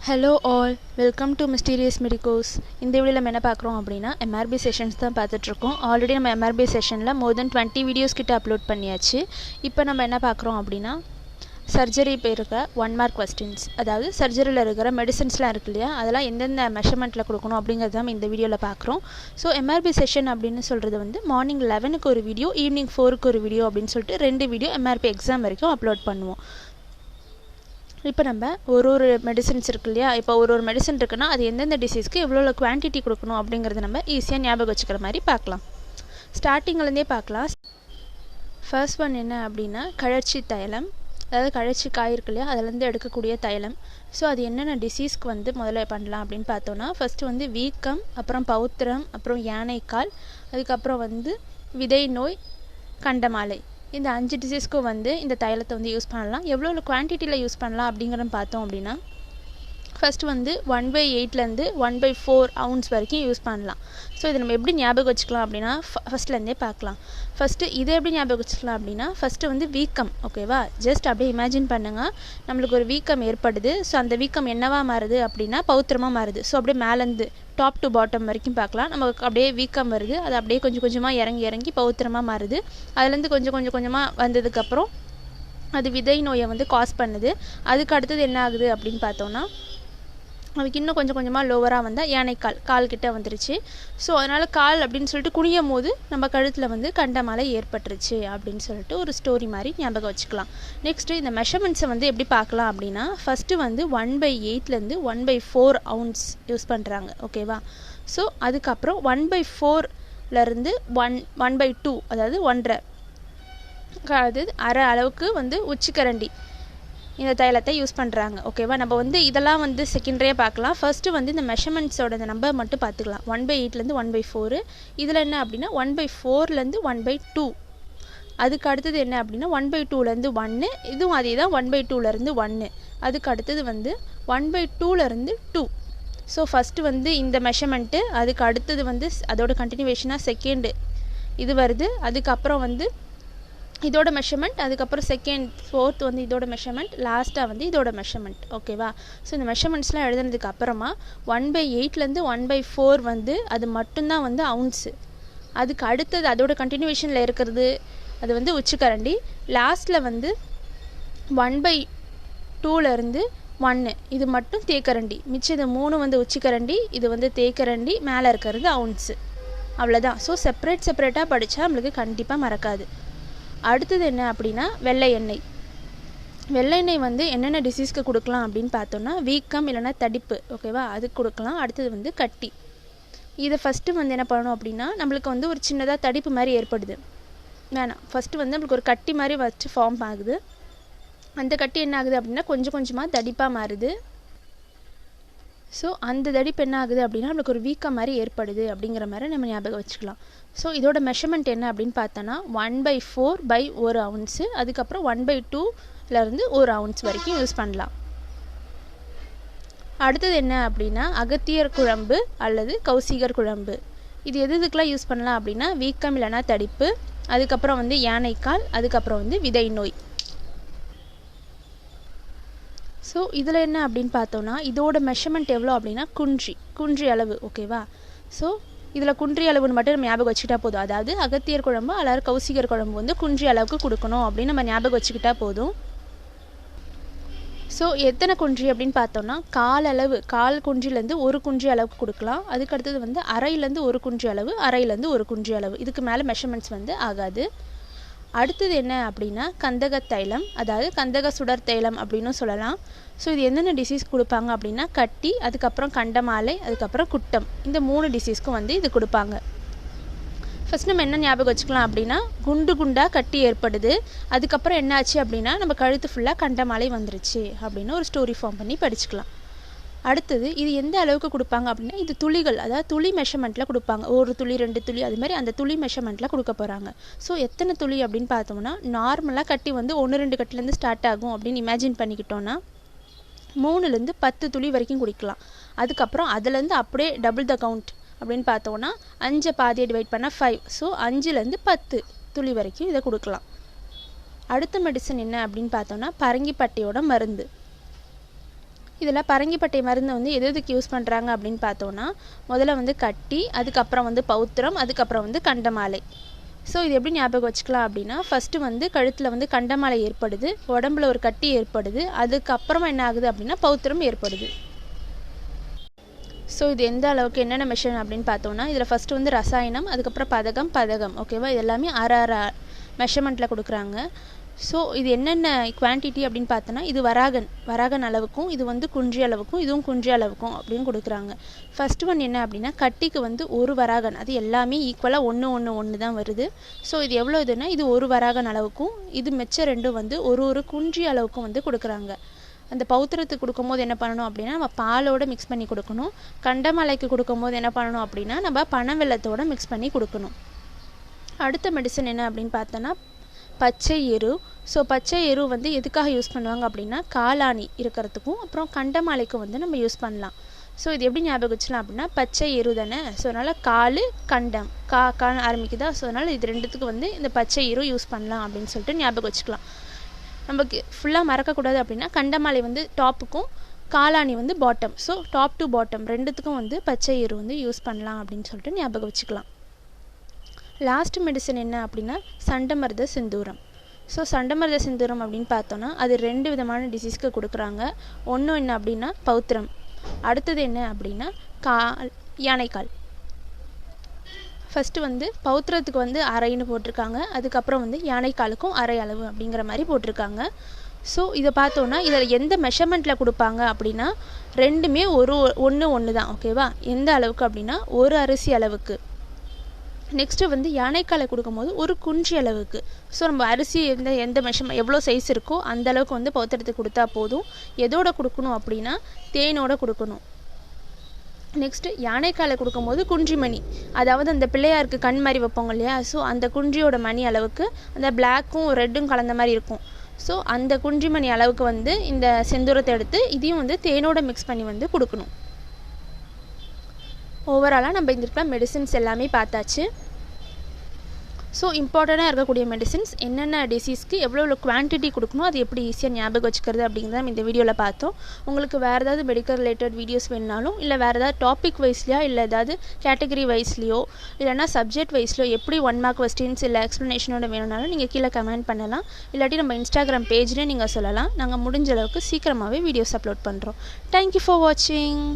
Hello all, welcome to Mysterious Medicos. இந்த வீடியோல நம்ம என்ன பார்க்குறோம் அப்படின்னா MRB செஷன்ஸ் தான் பார்த்துட்டு இருக்கோம். ஆல்ரெடி நம்ம MRB செஷன்ல more than 20 வீடியோஸ் கிட்ட அப்லோட் பண்ணியாச்சு. இப்போ நம்ம என்ன பார்க்குறோம் அப்படின்னா சர்ஜரி இருக்க 1 மார்க் கொஸ்டின்ஸ், அதாவது சர்ஜரியில் இருக்கிற மெடிசன்ஸ்லாம் இருக்கு இல்லையா, அதெல்லாம் எந்தெந்த மெஷர்மெண்ட்டில் கொடுக்கணும் அப்படிங்கிறது தான் இந்த வீடியோவில் பார்க்குறோம். ஸோ MRB செஷன் அப்படின்னு சொல்கிறது வந்து மார்னிங் 11க்கு ஒரு வீடியோ, ஈவினிங் 4க்கு ஒரு வீடியோ அப்படின்னு சொல்லிட்டு 2 வீடியோ MRB எக்ஸாம் வரைக்கும் அப்லோட் பண்ணுவோம். இப்போ நம்ம ஒரு மெடிசன்ஸ் இருக்கு இல்லையா, இப்போ ஒரு மெடிசன் இருக்குன்னா அது எந்தெந்த டிசீஸ்க்கு எவ்வளோ குவான்டிட்டி கொடுக்கணும் அப்படிங்கிறது நம்ம ஈஸியாக ஞாபகம் வச்சுக்கிற மாதிரி பார்க்கலாம். ஸ்டார்டிங்லேருந்தே பார்க்கலாம். ஃபர்ஸ்ட் ஒன் என்ன அப்படின்னா கழற்சி தைலம், அதாவது கழற்சி காய் இருக்கு இல்லையா, அதுலேருந்து எடுக்கக்கூடிய தைலம். ஸோ அது என்னென்ன டிசீஸ்க்கு வந்து முதல்ல பண்ணலாம் அப்படின்னு பார்த்தோன்னா, ஃபஸ்ட்டு வந்து வீக்கம், அப்புறம் பௌத்திரம், அப்புறம் யானைக்கால், அதுக்கப்புறம் வந்து விதை நோய், கண்டமாலை. இந்த 5 டிசீஸ்க்கும் வந்து இந்த தைலத்தை வந்து யூஸ் பண்ணலாம். எவ்வளோ குவான்டிட்டியில் யூஸ் பண்ணலாம் அப்படிங்கிறத பார்த்தோம் அப்படின்னா, ஃபஸ்ட்டு வந்து 1/8லேருந்து 1/4 ounce வரைக்கும் யூஸ் பண்ணலாம். ஸோ இதை நம்ம எப்படி ஞாபகம் வச்சுக்கலாம் அப்படின்னா ஃபஸ்ட்லேருந்தே பார்க்கலாம். ஃபஸ்ட்டு இதை எப்படி ஞாபகம் வச்சுக்கலாம் அப்படின்னா, ஃபஸ்ட்டு வந்து வீக்கம், ஓகேவா? ஜஸ்ட் அப்படியே இமேஜின் பண்ணுங்கள், நம்மளுக்கு ஒரு வீக்கம் ஏற்படுது. ஸோ அந்த வீக்கம் என்னவா மாறுது அப்படின்னா பௌத்திரமாக மாறுது. ஸோ அப்படியே மேலேருந்து டாப் டு பாட்டம் வரைக்கும் பார்க்கலாம். நமக்கு அப்படியே வீக்கம் வருது, அது அப்படியே கொஞ்சம் கொஞ்சமாக இறங்கி பௌத்திரமாக மாறுது. அதுலேருந்து கொஞ்சம் கொஞ்சமாக வந்ததுக்கப்புறம் அது விதை நோயை வந்து காஸ் பண்ணுது. அதுக்கு அடுத்தது என்ன ஆகுது அப்படின்னு பார்த்தோன்னா, அதுக்கு இன்னும் கொஞ்சம் கொஞ்சமாக லோவராக வந்தால் யானைக்கால், கால் கிட்ட வந்துருச்சு. ஸோ அதனால் கால் அப்படின்னு சொல்லிட்டு குனியும் போது நம்ம கழுத்தில் வந்து கண்டமாலை ஏற்பட்டுருச்சு அப்படின்னு சொல்லிட்டு ஒரு ஸ்டோரி மாதிரி ஞாபகம் வச்சுக்கலாம். நெக்ஸ்ட்டு இந்த மெஷர்மெண்ட்ஸை வந்து எப்படி பார்க்கலாம் அப்படின்னா, ஃபஸ்ட்டு வந்து 1/8லேருந்து 1/4 ounce யூஸ் பண்ணுறாங்க, ஓகேவா? ஸோ அதுக்கப்புறம் 1/4லேருந்து 1/2, அதாவது 1.5, அதாவது அரை அளவுக்கு வந்து உச்சிக்கரண்டி இந்த தைலத்தை யூஸ் பண்ணுறாங்க, ஓகேவா? நம்ம வந்து இதெல்லாம் வந்து செகண்டரியாக பார்க்கலாம். ஃபஸ்ட்டு வந்து இந்த மெஷர்மெண்ட்ஸோட இந்த நம்பர் மட்டும் பார்த்துக்கலாம். 1/8லேருந்து 1/4, இதில் என்ன அப்படின்னா 1/4லேருந்து 1/2. அதுக்கு அடுத்தது என்ன அப்படின்னா 1/2லேருந்து 1, இதுவும் அதே தான் 1/2லேருந்து 1. அதுக்கு அடுத்தது வந்து 1/2லேருந்து 2. ஸோ ஃபஸ்ட்டு வந்து இந்த மெஷர்மெண்ட்டு, அதுக்கு அடுத்தது வந்து அதோட கண்டினியூவேஷனாக செகண்டு இது வருது. அதுக்கப்புறம் வந்து இதோட மெஷர்மெண்ட், அதுக்கப்புறம் செகண்ட், ஃபோர்த் வந்து இதோட மெஷர்மெண்ட், லாஸ்ட்டாக வந்து இதோட மெஷர்மெண்ட், ஓகேவா? ஸோ இந்த மெஷர்மெண்ட்ஸ்லாம் எழுதுனதுக்கு அப்புறமா 1/8லேருந்து 1/4 வந்து அது மட்டும்தான் வந்து அவுன்ஸு. அதுக்கு அடுத்தது அதோட கண்டினியூவேஷனில் இருக்கிறது அது வந்து உச்சிக்கரண்டி. லாஸ்ட்டில் வந்து 1/2லேருந்து 1 இது மட்டும் தேக்கரண்டி. மிச்சம் இது 3 வந்து உச்சிக்கரண்டி, இது வந்து தேக்கரண்டி, மேலே இருக்கிறது அவுன்ஸு, அவ்வளோதான். ஸோ செப்பரேட்டாக படித்தா நம்மளுக்கு கண்டிப்பாக மறக்காது. அடுத்தது என்ன அப்படின்னா வெள்ளை எண்ணெய். வெள்ளை எண்ணெய் வந்து என்னென்ன டிசீஸ்க்கு கொடுக்கலாம் அப்படின்னு பார்த்தோன்னா, வீக்கம் இல்லைனா தடிப்பு, ஓகேவா? அதுக்கு கொடுக்கலாம். அடுத்தது வந்து கட்டி. இதை ஃபஸ்ட்டு வந்து என்ன பண்ணணும் அப்படின்னா, நம்மளுக்கு வந்து ஒரு சின்னதாக தடிப்பு மாதிரி ஏற்படுது, வேணாம். ஃபஸ்ட்டு வந்து நம்மளுக்கு ஒரு கட்டி மாதிரி வச்சு ஃபார்ம் ஆகுது. அந்த கட்டி என்ன ஆகுது அப்படின்னா கொஞ்சம் கொஞ்சமாக தடிப்பாக மாறுது. ஸோ அந்த தடிப்பு என்ன ஆகுது அப்படின்னா நம்மளுக்கு ஒரு வீக்கம் மாதிரி ஏற்படுது அப்படிங்கிற மாதிரி நம்ம ஞாபகம் வச்சுக்கலாம். ஸோ இதோட மெஷர்மெண்ட் என்ன அப்படின்னு பார்த்தோன்னா 1/4/1 ounce, அதுக்கப்புறம் 1/2லேருந்து 1 ounce வரைக்கும் யூஸ் பண்ணலாம். அடுத்தது என்ன அப்படின்னா அகத்தியர் குழம்பு அல்லது கௌசிகர் குழம்பு. இது எதுக்கெலாம் யூஸ் பண்ணலாம் அப்படின்னா வீக்கம் இல்லைனா தடிப்பு, அதுக்கப்புறம் வந்து யானைக்கால், அதுக்கப்புறம் வந்து விதை நோய். ஸோ இதில் என்ன அப்படின்னு பார்த்தோன்னா இதோட மெஷர்மெண்ட் எவ்வளோ அப்படின்னா குன்றி அளவு, ஓகேவா? ஸோ இதில் குன்றி அளவுன்னு மட்டும் நம்ம ஞாபகம் வச்சுக்கிட்டா போதும். அதாவது அகத்தியர் குழம்பு அல்லது கௌசிகர் குழம்பு வந்து குன்றி அளவுக்கு கொடுக்கணும் அப்படின்னு நம்ம ஞாபகம் வச்சுக்கிட்டா போதும். ஸோ எத்தனை குன்றி அப்படின்னு பார்த்தோன்னா கால் குன்றிலேருந்து 1 குன்றி அளவுக்கு கொடுக்கலாம். அதுக்கு அடுத்தது வந்து அரையிலேருந்து 1 குன்றி அளவு, அரையிலேருந்து 1 குன்றி அளவு, இதுக்கு மேலே மெஷர்மெண்ட்ஸ் வந்து ஆகாது. அடுத்தது என்ன அப்படின்னா கந்தக தைலம், அதாவது கந்தக சுடர் தைலம் அப்படின்னு சொல்லலாம். ஸோ இது என்னென்ன டிசீஸ் கொடுப்பாங்க அப்படின்னா கட்டி, அதுக்கப்புறம் கண்டமாலை, அதுக்கப்புறம் குட்டம், இந்த 3 டிசீஸ்க்கும் வந்து இது கொடுப்பாங்க. ஃபஸ்ட் நம்ம என்ன ஞாபகம் வச்சுக்கலாம் அப்படின்னா குண்டாக கட்டி ஏற்படுது. அதுக்கப்புறம் என்ன ஆச்சு அப்படின்னா நம்ம கழுத்து ஃபுல்லாக கண்டமாலை வந்துருச்சு அப்படின்னு ஒரு ஸ்டோரி ஃபார்ம் பண்ணி படிச்சுக்கலாம். அடுத்தது இது எந்த அளவுக்கு கொடுப்பாங்க அப்படின்னா இது துளிகள், அதாவது துளி மெஷர்மெண்ட்டில் கொடுப்பாங்க. 1 துளி 2 துளி அது மாதிரி அந்த துளி மெஷர்மெண்ட்டில் கொடுக்க போகிறாங்க. ஸோ எத்தனை துளி அப்படின்னு பார்த்தோம்னா நார்மலாக கட்டி வந்து 1-2 கட்டிலேருந்து ஸ்டார்ட் ஆகும் அப்படின்னு இமேஜின் பண்ணிக்கிட்டோன்னா 3லேருந்து 10 துளி வரைக்கும் குடிக்கலாம். அதுக்கப்புறம் அதுலேருந்து அப்படியே டபுள் த கவுண்ட் அப்படின்னு பார்த்தோன்னா 5 பாதியை டிவைட் பண்ணால் 5. ஸோ 5லேருந்து 10 துளி வரைக்கும் இதை கொடுக்கலாம். அடுத்த மெடிசன் என்ன அப்படின்னு பார்த்தோன்னா பரங்கிப்பட்டையோட மருந்து. இதில் பரங்கிப்பட்டை மருந்து வந்து எதுக்கு யூஸ் பண்ணுறாங்க அப்படின்னு பார்த்தோன்னா, முதல்ல வந்து கட்டி, அதுக்கப்புறம் வந்து பௌத்திரம், அதுக்கப்புறம் வந்து கண்டமாலை. ஸோ இது எப்படி ஞாபகம் வச்சுக்கலாம் அப்படின்னா, ஃபஸ்ட்டு வந்து கழுத்தில் வந்து கண்டமாலை ஏற்படுது, உடம்புல ஒரு கட்டி ஏற்படுது, அதுக்கப்புறமா என்ன ஆகுது அப்படின்னா பௌத்திரம் ஏற்படுது. ஸோ இது எந்த அளவுக்கு என்னென்ன மெஷர் அப்படின்னு பார்த்தோன்னா, இதில் ஃபஸ்ட்டு வந்து ரசாயனம், அதுக்கப்புறம் பதகம், ஓகேவா, இது எல்லாமே அரை மெஷர்மெண்ட்டில் கொடுக்குறாங்க. ஸோ இது என்னென்ன குவான்டிட்டி அப்படின்னு பார்த்தோன்னா, இது வராகன் அளவுக்கும், இது வந்து குன்றி அளவுக்கும், இதுவும் குன்றி அளவுக்கும் அப்படின்னு கொடுக்குறாங்க. ஃபஸ்ட்டு ஒன் என்ன அப்படின்னா, கட்டிக்கு வந்து ஒரு வராகன், அது எல்லாமே ஈக்குவலாக ஒன்று தான் வருது. ஸோ இது எவ்வளோ இதுன்னா, இது ஒரு வராகன் அளவுக்கும், இது மிச்சம் ரெண்டும் வந்து ஒரு குன்றி அளவுக்கும் வந்து கொடுக்குறாங்க. அந்த பௌத்திரத்துக்கு கொடுக்கும்போது என்ன பண்ணணும் அப்படின்னா, நம்ம பாலோடு மிக்ஸ் பண்ணி கொடுக்கணும். கண்டமலைக்கு கொடுக்கும்போது என்ன பண்ணணும் அப்படின்னா, நம்ம பனவெல்லத்தோடு மிக்ஸ் பண்ணி கொடுக்கணும். அடுத்த மெடிசன் என்ன அப்படின்னு பார்த்தோன்னா, பச்சை எரு. ஸோ பச்சை எரு வந்து எதுக்காக யூஸ் பண்ணுவாங்க அப்படின்னா, காளானி இருக்கிறதுக்கும் அப்புறம் கண்டமாலைக்கும் வந்து நம்ம யூஸ் பண்ணலாம். ஸோ இது எப்படி ஞாபகம் வச்சுக்கலாம் அப்படின்னா, பச்சை எரு தானே, ஸோ அதனால் கண்டம் கான்னு ஆரம்பிக்குதா, ஸோ அதனால் இது ரெண்டுத்துக்கு வந்து இந்த பச்சை எரு யூஸ் பண்ணலாம் அப்படின்னு சொல்லிட்டு ஞாபகம் வச்சுக்கலாம். நமக்கு ஃபுல்லாக மறக்கக்கூடாது அப்படின்னா, கண்டமாலை வந்து டாப்புக்கும் காளானி வந்து bottom. So top to bottom ரெண்டுத்துக்கும் வந்து பச்சை எரு வந்து யூஸ் பண்ணலாம் அப்படின்னு சொல்லிட்டு ஞாபகம் வச்சுக்கலாம். லாஸ்ட் மெடிசன் என்ன அப்படின்னா, சண்டமர்த சிந்தூரம். ஸோ சண்டமர்த சிந்தூரம் அப்படின்னு பார்த்தோன்னா, அது 2 விதமான டிசீஸ்க்கு கொடுக்குறாங்க. ஒன்று என்ன அப்படின்னா பௌத்திரம், அடுத்தது என்ன அப்படின்னா யானைக்கால். ஃபஸ்ட்டு வந்து பௌத்திரத்துக்கு வந்து அரைன்னு போட்டிருக்காங்க, அதுக்கப்புறம் வந்து யானைக்காலுக்கும் அரை அளவு அப்படிங்கிற மாதிரி போட்டிருக்காங்க. ஸோ இதை பார்த்தோன்னா, இதில் எந்த மெஷர்மெண்ட்டில் கொடுப்பாங்க அப்படின்னா, ரெண்டுமே ஒன்று தான், ஓகேவா. எந்த அளவுக்கு அப்படின்னா, ஒரு அரிசி அளவுக்கு. நெக்ஸ்ட்டு வந்து யானைக்காலை கொடுக்கும்போது ஒரு குன்றி அளவுக்கு. ஸோ நம்ம அரிசி எந்த மெஷர்மெண்ட் எவ்வளோ சைஸ் இருக்கோ அந்த அளவுக்கு வந்து பௌத்திரத்துக்கு கொடுத்தா போதும். எதோட கொடுக்கணும் அப்படின்னா, தேனோட கொடுக்கணும். நெக்ஸ்ட்டு யானைக்காலை கொடுக்கும்போது குன்றி மணி, அதாவது அந்த பிள்ளையாருக்கு கண் மாதிரி வைப்போங்க இல்லையா, ஸோ அந்த குன்றியோட மணி அளவுக்கு அந்த பிளாக்கும் ரெட்டும் கலந்த மாதிரி இருக்கும். ஸோ அந்த குன்றி மணி அளவுக்கு வந்து இந்த செந்தூரத்தை எடுத்து இதையும் வந்து தேனோட மிக்ஸ் பண்ணி வந்து கொடுக்கணும். ஓவராலாக நம்ம இந்த இருக்கிற மெடிசின்ஸ் எல்லாமே பார்த்தாச்சு. ஸோ இம்பார்ட்டண்ட்டாக இருக்கக்கூடிய மெடிசின்ஸ் என்னென்ன டிசீஸ்க்கு எவ்வளோ குவான்டிட்டி கொடுக்கணும், அது எப்படி ஈஸியாக ஞாபகம் வச்சுக்கிறது அப்படிங்கிறத நம்ம இந்த வீடியோவில் பார்த்தோம். உங்களுக்கு வேறு ஏதாவது மெடிக்கல் ரிலேட்டட் வீடியோஸ் வேணுனாலும், இல்லை வேறு ஏதாவது டாபிக் வைஸ்லையோ, இல்லை ஏதாவது கேட்டகரி வைஸ்லையோ, இல்லைனா சப்ஜெக்ட் வைஸ்லையோ எப்படி 1 மார்க் கொஸ்டின்ஸ் இல்லை எக்ஸ்ப்ளனேஷனோட வேணும்னாலும் நீங்கள் கீழே கமெண்ட் பண்ணலாம். இல்லாட்டி நம்ம இன்ஸ்டாகிராம் பேஜ்லேயே நீங்கள் சொல்லலாம். நாங்கள் முடிஞ்ச அளவுக்கு சீக்கிரமாகவே வீடியோஸ் அப்லோட் பண்ணுறோம். தேங்க்யூ ஃபார் வாட்சிங்.